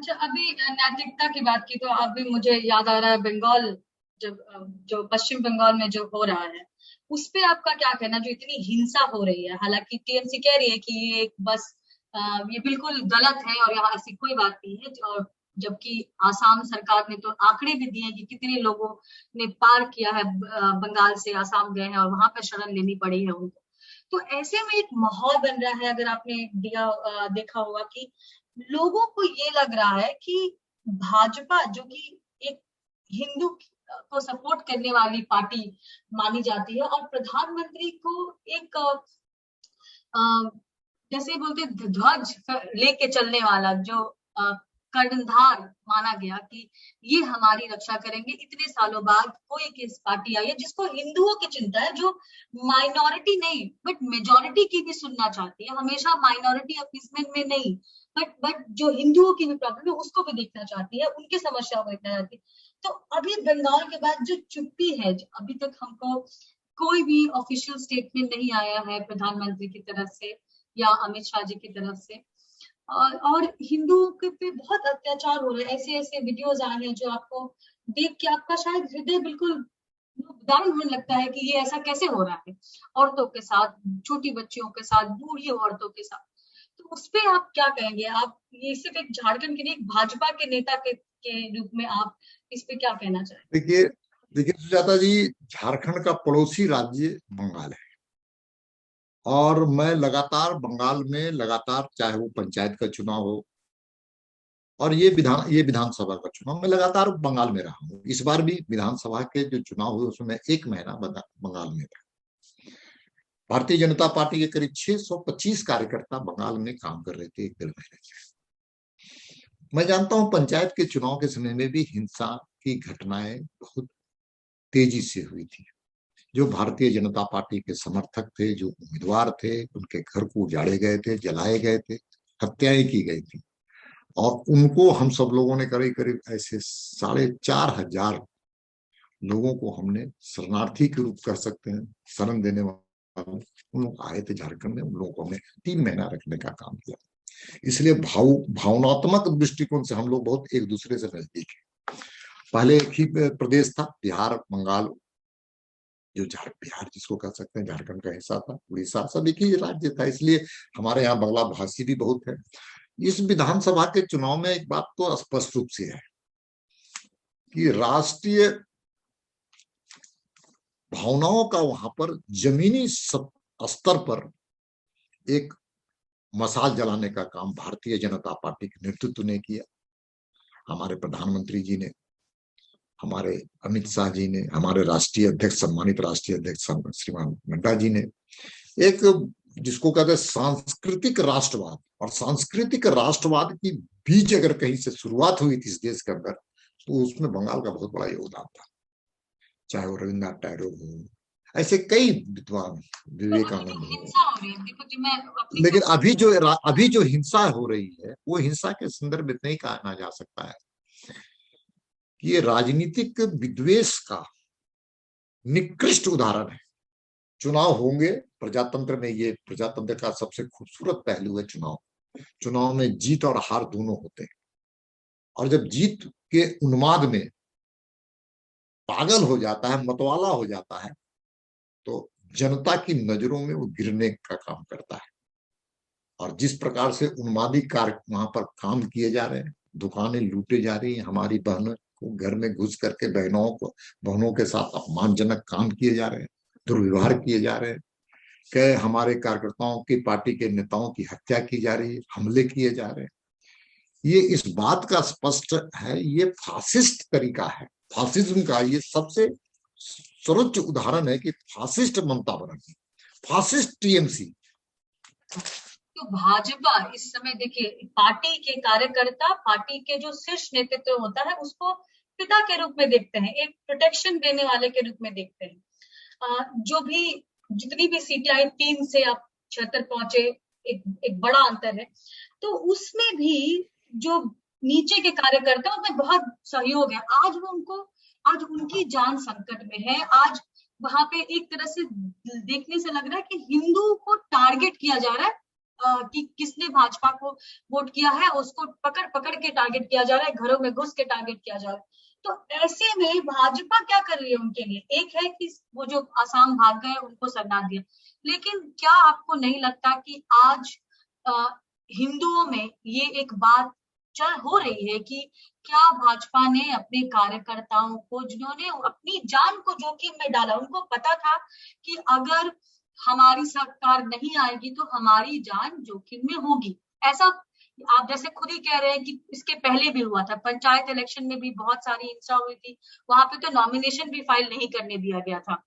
अच्छा, अभी नैतिकता की बात की तो अभी मुझे याद आ रहा है बंगाल, जब जो पश्चिम बंगाल में जो हो रहा है उस पे आपका क्या कहना, जो इतनी हिंसा हो रही है। हालांकि टीएमसी कह रही है कि ये एक बस ये बिल्कुल गलत है और यहाँ ऐसी कोई बात नहीं है, और जबकि आसाम सरकार ने तो आंकड़े भी दिए कि कितने लोगों ने पार किया है, बंगाल से आसाम गए हैं और वहां पर शरण लेनी पड़ी है उनको। तो ऐसे में एक माहौल बन रहा है, अगर आपने देखा होगा कि लोगों को ये लग रहा है कि भाजपा, जो कि एक हिंदू को सपोर्ट करने वाली पार्टी मानी जाती है, और प्रधानमंत्री को एक जैसे बोलते ध्वज लेके चलने वाला, जो कर्णधार माना गया कि ये हमारी रक्षा करेंगे, इतने सालों बाद कोई एक पार्टी आई है जिसको हिंदुओं की चिंता है, जो माइनॉरिटी नहीं बट मेजॉरिटी की भी सुनना चाहती है, हमेशा माइनॉरिटी अपीसमेंट में नहीं, बट जो हिंदुओं की भी प्रॉब्लम है उसको भी देखना चाहती है, उनकी समस्या को देखना चाहती है। तो अभी बंगाल के बाद जो चुप्पी है, अभी तक हमको कोई भी ऑफिशियल स्टेटमेंट नहीं आया है प्रधानमंत्री की तरफ से या अमित शाह जी की तरफ से, और हिंदुओं के पे बहुत अत्याचार हो रहे हैं। ऐसे ऐसे वीडियोज आ रहे हैं जो आपको देख के आपका शायद हृदय बिल्कुल दारुण होने लगता है कि ये ऐसा कैसे हो रहा है, औरतों के साथ, छोटी बच्चियों के साथ, बूढ़ी औरतों के साथ। तो उस पे आप क्या कहेंगे? आप ये सिर्फ एक झारखंड के नहीं, एक भाजपा के नेता के रूप में आप इस पे क्या कहना चाहेंगे? देखिए देखिए सुजाता जी, झारखंड का पड़ोसी राज्य बंगाल है, और मैं लगातार बंगाल में लगातार, चाहे वो पंचायत का चुनाव हो और ये विधानसभा का चुनाव, मैं लगातार बंगाल में रहा हूँ। इस बार भी विधानसभा के जो चुनाव हुए उसमें मैं 1 महीना बंगाल में था। भारतीय जनता पार्टी के करीब 625 कार्यकर्ता बंगाल में काम कर रहे थे 1 डेढ़ महीने से। मैं जानता हूं पंचायत के चुनाव के समय में भी हिंसा की घटनाएं बहुत तेजी से हुई थी। जो भारतीय जनता पार्टी के समर्थक थे, जो उम्मीदवार थे, उनके घर को उजाड़े गए थे, जलाए गए थे, हत्याएं की गई थी, और उनको हम सब लोगों ने करीब करीब ऐसे 4,500 लोगों को हमने शरणार्थी के रूप कह सकते हैं, शरण देने वाले, उन लोग आए थे झारखंड में। उन लोगों को हमने 3 महीना रखने का काम किया। इसलिए भावनात्मक दृष्टिकोण से हम लोग बहुत एक दूसरे से नजदीक है। पहले एक ही प्रदेश था, बिहार बंगाल, जो बिहार जिसको कह सकते हैं झारखंड का हिस्सा था, उड़ीसा, सब एक ही राज्य था। इसलिए हमारे यहाँ बंगला भाषी भी बहुत है। इस विधानसभा के चुनाव में एक बात तो स्पष्ट रूप से है कि राष्ट्रीय भावनाओं का वहां पर जमीनी स्तर पर एक मशाल जलाने का काम भारतीय जनता पार्टी के नेतृत्व ने किया। हमारे प्रधानमंत्री जी ने, हमारे अमित शाह जी ने, हमारे राष्ट्रीय अध्यक्ष, सम्मानित राष्ट्रीय अध्यक्ष श्रीमान नड्डा जी ने एक, जिसको कहते हैं सांस्कृतिक राष्ट्रवाद, और सांस्कृतिक राष्ट्रवाद की बीज अगर कहीं से शुरुआत हुई थी इस देश के अंदर, तो उसमें बंगाल का बहुत बड़ा योगदान था। चाहे वो रविन्द्रनाथ टैगोर हो, ऐसे कई विद्वान, विवेकानंद हो। लेकिन अभी जो हिंसा हो रही है, वो हिंसा के संदर्भ में नहीं कहा जा सकता है कि ये राजनीतिक विद्वेष का निकृष्ट उदाहरण है। चुनाव होंगे, प्रजातंत्र में ये प्रजातंत्र का सबसे खूबसूरत पहलू है चुनाव। चुनाव में जीत और हार दोनों होते हैं, और जब जीत के उन्माद में पागल हो जाता है, मतवाला हो जाता है, तो जनता की नजरों में वो गिरने का काम करता है। और जिस प्रकार से उन्मादी कार्य वहां पर काम किए जा रहे हैं, दुकानें लूटे जा रही हैं, हमारी बहनों को घर में घुस करके बहनों के साथ अपमानजनक काम किए जा रहे हैं, दुर्व्यवहार किए जा रहे हैं, कि हमारे कार्यकर्ताओं की, पार्टी के नेताओं की हत्या की जा रही है, हमले किए जा रहे हैं। ये इस बात का स्पष्ट है, ये फासिस्ट तरीका है। फासिज्म का ये सबसे सर्वोच्च उदाहरण है कि fascist Mamata Banerjee, fascist TMC. तो भाजपा इस समय देखिए, पार्टी के कार्यकर्ता, पार्टी के जो शीर्ष नेतृत्व होता है उसको पिता के रूप में देखते हैं, एक प्रोटेक्शन देने वाले के रूप में देखते हैं। जो भी जितनी भी सीटें आई, 3 से आप 76 पहुंचे, एक बड़ा अंतर है। तो उसमें भी जो नीचे के कार्यकर्ता, उनमें बहुत सहयोग है। आज उनकी जान संकट में है। आज वहां पे एक तरह से देखने से लग रहा है कि हिंदू को टारगेट किया जा रहा है, कि किसने भाजपा को वोट किया है उसको पकड़ पकड़ के टारगेट किया जा रहा है, घरों में घुस के टारगेट किया जा रहा है। तो ऐसे में भाजपा क्या कर रही है उनके लिए? एक है कि वो जो आसाम भाग गए उनको सरना दिया, लेकिन क्या आपको नहीं लगता कि आज हिंदुओं में ये एक बात चल हो रही है कि क्या भाजपा ने अपने कार्यकर्ताओं को, जिन्होंने अपनी जान को जोखिम में डाला, उनको पता था कि अगर हमारी सरकार नहीं आएगी तो हमारी जान जोखिम में होगी? ऐसा आप जैसे खुद ही कह रहे हैं कि इसके पहले भी हुआ था, पंचायत इलेक्शन में भी बहुत सारी हिंसा हुई थी, वहां पे तो नॉमिनेशन भी फाइल नहीं करने दिया गया था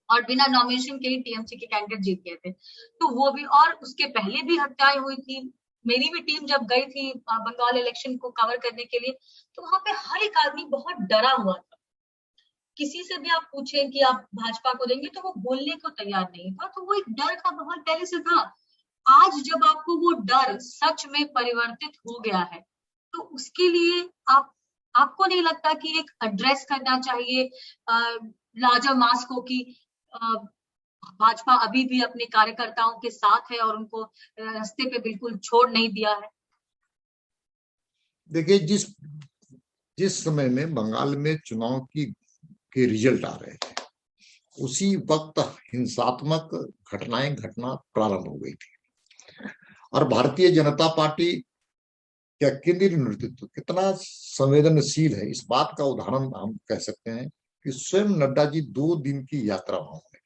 और बिना नॉमिनेशन के ही टीएमसी के कैंडिडेट जीत गए थे। तो वो भी, और उसके पहले भी हत्याएं हुई थी। मेरी भी टीम जब गई थी बंगाल इलेक्शन को कवर करने के लिए, तो वहां पे हर एक आदमी बहुत डरा हुआ था। किसी से भी आप पूछें कि आप भाजपा को देंगे तो वो बोलने को तैयार नहीं था। तो वो एक डर का बहुत पहले से था। आज जब आपको वो डर सच में परिवर्तित हो गया है, तो उसके लिए आपको नहीं लगता कि एक एड्रेस करना चाहिए लार्जर मास को कि भाजपा अभी भी अपने कार्यकर्ताओं के साथ है और उनको रास्ते पे बिल्कुल छोड़ नहीं दिया है? देखिए, जिस जिस समय में बंगाल में चुनाव के रिजल्ट आ रहे थे, उसी वक्त हिंसात्मक घटनाएं घटना प्रारंभ हो गई थी। और भारतीय जनता पार्टी का केंद्रीय नेतृत्व कितना संवेदनशील है, इस बात का उदाहरण हम कह सकते हैं कि स्वयं नड्डा जी 2 दिन की यात्रा वहां में,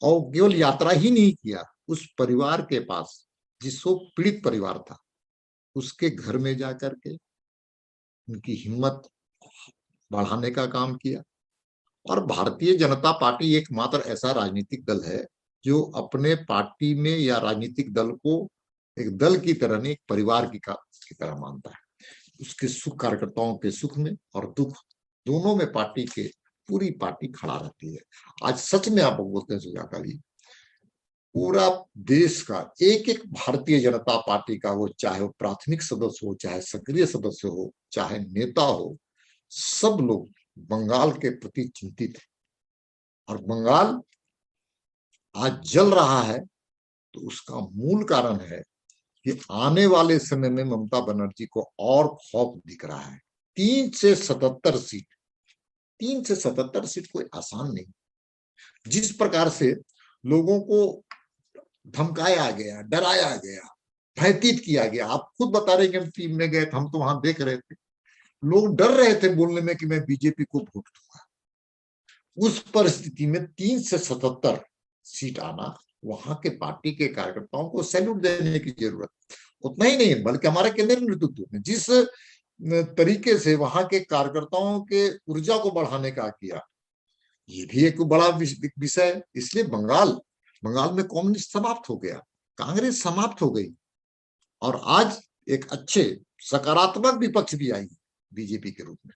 और केवल यात्रा ही नहीं किया, उस परिवार के पास, जिसको पीड़ित परिवार था, उसके घर में जाकर के उनकी हिम्मत बढ़ाने का काम किया। और भारतीय जनता पार्टी एकमात्र ऐसा राजनीतिक दल है जो अपने पार्टी में या राजनीतिक दल को एक दल की तरह नहीं, एक परिवार की तरह मानता है। उसके सुख, कार्यकर्ताओं के सुख में और दुख दोनों में पूरी पार्टी खड़ा रहती है। आज सच में आप बोलते हैं सुजाता जी, पूरा देश का एक एक भारतीय जनता पार्टी का, वो चाहे वो प्राथमिक सदस्य हो, चाहे सक्रिय सदस्य हो, चाहे नेता हो, सब लोग बंगाल के प्रति चिंतित है। और बंगाल आज जल रहा है तो उसका मूल कारण है कि आने वाले समय में ममता बनर्जी को और खौफ दिख रहा है। 3 से 77 सीट कोई आसान नहीं। जिस प्रकार से लोगों को धमकाया गया, डराया गया, भयभीत किया गया, आप खुद बता रहे कि हम टीम में गए थे, हम तो वहां देख रहे थे, लोग डर रहे थे बोलने में कि मैं बीजेपी को वोट दूंगा। उस परिस्थिति में 3 से 77 सीट आना, वहां के पार्टी के कार्यकर्ताओं को सैल्यूट देने की जरूरत। उतना ही नहीं, बल्कि हमारे केंद्रीय नेतृत्व ने जिस तरीके से वहां के कार्यकर्ताओं के ऊर्जा को बढ़ाने का किया, ये भी एक बड़ा विषय है। इसलिए बंगाल में कम्युनिस्ट समाप्त हो गया, कांग्रेस समाप्त हो गई, और आज एक अच्छे सकारात्मक विपक्ष भी आई बीजेपी के रूप में।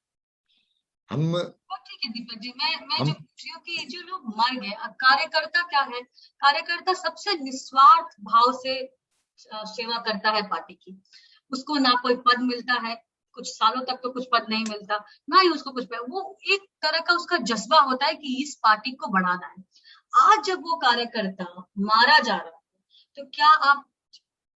हम ठीक है दीपक जी, मैं जो पूछ रही हूँ कि जो लोग मर गए, कार्यकर्ता क्या है? कार्यकर्ता सबसे निस्वार्थ भाव से सेवा करता है पार्टी की। उसको ना कोई पद मिलता है, कुछ सालों तक तो कुछ पद नहीं मिलता, ना ही उसको कुछ, वो एक तरह का उसका जज्बा होता है कि इस पार्टी को बढ़ाना है। आज जब वो कार्यकर्ता मारा जा रहा है, तो क्या आप,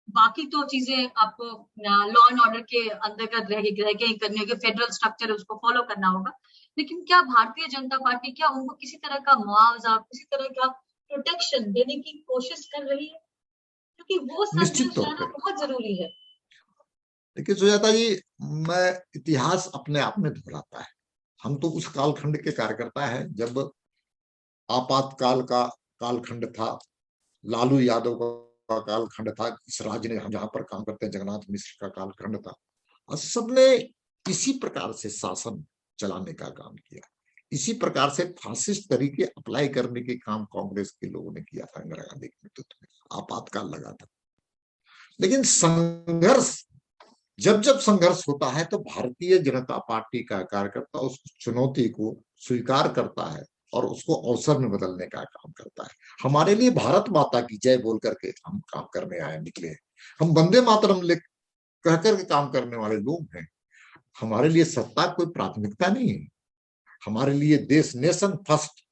बाकी तो चीजें आपको लॉ एंड ऑर्डर के अंतर्गत रह के करनी होगी, फेडरल स्ट्रक्चर उसको फॉलो करना होगा, लेकिन क्या भारतीय जनता पार्टी क्या उनको किसी तरह का मुआवजा, किसी तरह का प्रोटेक्शन देने की कोशिश कर रही है? क्योंकि वो निश्चित तौर जाना पर बहुत जरूरी है। देखिए सुजाता जी, मैं इतिहास अपने आप में दोहराता है। हम तो उस कालखंड के कार्यकर्ता है जब आपातकाल का कालखंड था, लालू यादव का कालखंड था, इस राज्य ने हम जहां पर काम करते हैं जगन्नाथ मिश्र का कालखंड था, और सबने इसी प्रकार से शासन चलाने का काम किया। इसी प्रकार से फासिस्ट तरीके अप्लाई करने के काम कांग्रेस के लोगों ने किया था, इंदिरा गांधी के नेतृत्व में आपातकाल लगा था। लेकिन संघर्ष, जब जब संघर्ष होता है तो भारतीय जनता पार्टी का कार्यकर्ता उस चुनौती को स्वीकार करता है और उसको अवसर में बदलने का काम करता है। हमारे लिए भारत माता की जय बोल करके हम काम करने आए निकले, हम वंदे मातरम कह करके काम करने वाले लोग हैं। हमारे लिए सत्ता कोई प्राथमिकता नहीं है, हमारे लिए देश, नेशन फर्स्ट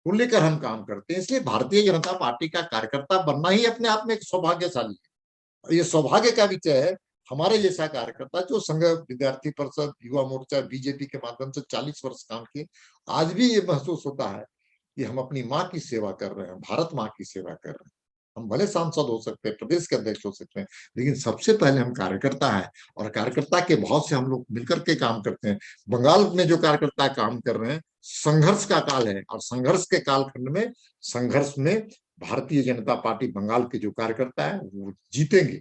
को लेकर हम काम करते हैं। इसलिए भारतीय जनता पार्टी का कार्यकर्ता बनना ही अपने आप में एक सौभाग्यशाली है। ये सौभाग्य का विषय है। हमारे जैसा कार्यकर्ता जो संघ विद्यार्थी परिषद, युवा मोर्चा, बीजेपी के माध्यम से 40 वर्ष काम किए, आज भी ये महसूस होता है कि हम अपनी माँ की सेवा कर रहे हैं, भारत माँ की सेवा कर रहे हैं। हम भले सांसद हो सकते हैं, प्रदेश के अध्यक्ष हो सकते हैं, लेकिन सबसे पहले हम कार्यकर्ता है, और कार्यकर्ता के भाव से हम लोग मिलकर के काम करते हैं। बंगाल में जो कार्यकर्ता काम कर रहे हैं, संघर्ष का काल है, और संघर्ष के कालखंड में, संघर्ष में भारतीय जनता पार्टी बंगाल के जो कार्यकर्ता है वो जीतेंगे।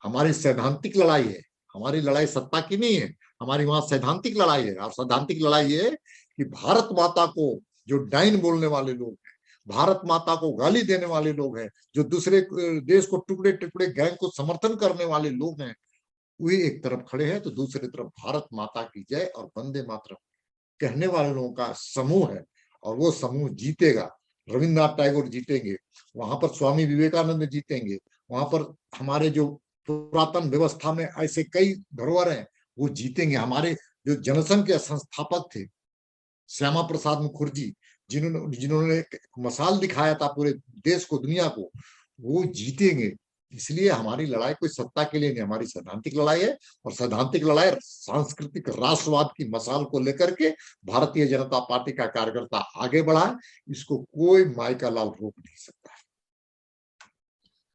हमारी सैद्धांतिक लड़ाई है, हमारी लड़ाई सत्ता की नहीं है, हमारी वहां सैद्धांतिक लड़ाई है। और सैद्धांतिक लड़ाई ये है कि भारत माता को जो डाइन बोलने वाले लोग हैं, भारत माता को गाली देने वाले लोग हैं, जो दूसरे देश को टुकड़े टुकड़े गैंग को समर्थन करने वाले लोग हैं, वे एक तरफ खड़े हैं, तो दूसरी तरफ भारत माता की जय और वंदे मातरम कहने वाले लोगों का समूह है, और वो समूह जीतेगा। रविन्द्रनाथ टैगोर जीतेंगे, वहां पर स्वामी विवेकानंद जीतेंगे, वहां पर हमारे जो पुरातन व्यवस्था में ऐसे कई धरोहर हैं वो जीतेंगे। हमारे जो जनसंघ के संस्थापक थे श्यामा प्रसाद मुखर्जी, जिन्होंने एक मसाल दिखाया था पूरे देश को, दुनिया को, वो जीतेंगे। इसलिए हमारी लड़ाई कोई सत्ता के लिए नहीं, हमारी सैद्धांतिक लड़ाई है, और सैद्धांतिक लड़ाई सांस्कृतिक राष्ट्रवाद की मसाल को लेकर के भारतीय जनता पार्टी का कार्यकर्ता आगे बढ़ा है। इसको कोई माई का लाल रोक नहीं सकता।